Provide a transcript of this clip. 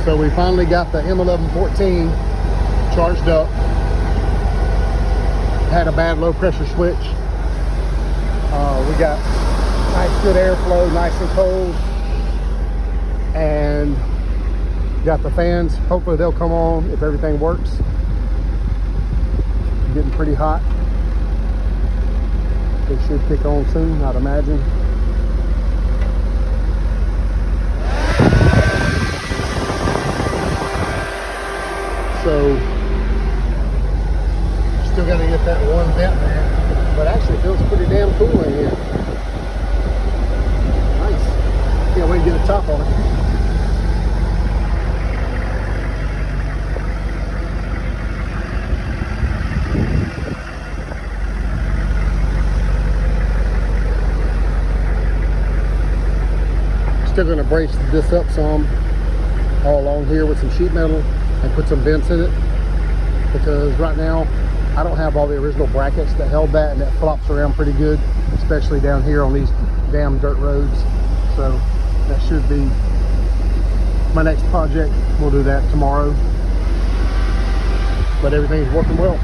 So we finally got the M1114 charged up. Had a bad low pressure switch. We got nice good airflow, nice and cold. And got the fans. Hopefully they'll come on if everything works. Getting pretty hot. They should kick on soon, I'd imagine. So still got to get that one vent man, but actually it feels pretty damn cool in here. Nice. Can't wait to get a top on it. Still going to brace this up some all along here with some sheet metal and put some vents in it, because right now I don't have all the original brackets that held that, and that flops around pretty good, especially down here on these damn dirt roads. So that should be my next project. We'll do that tomorrow, but everything's working well.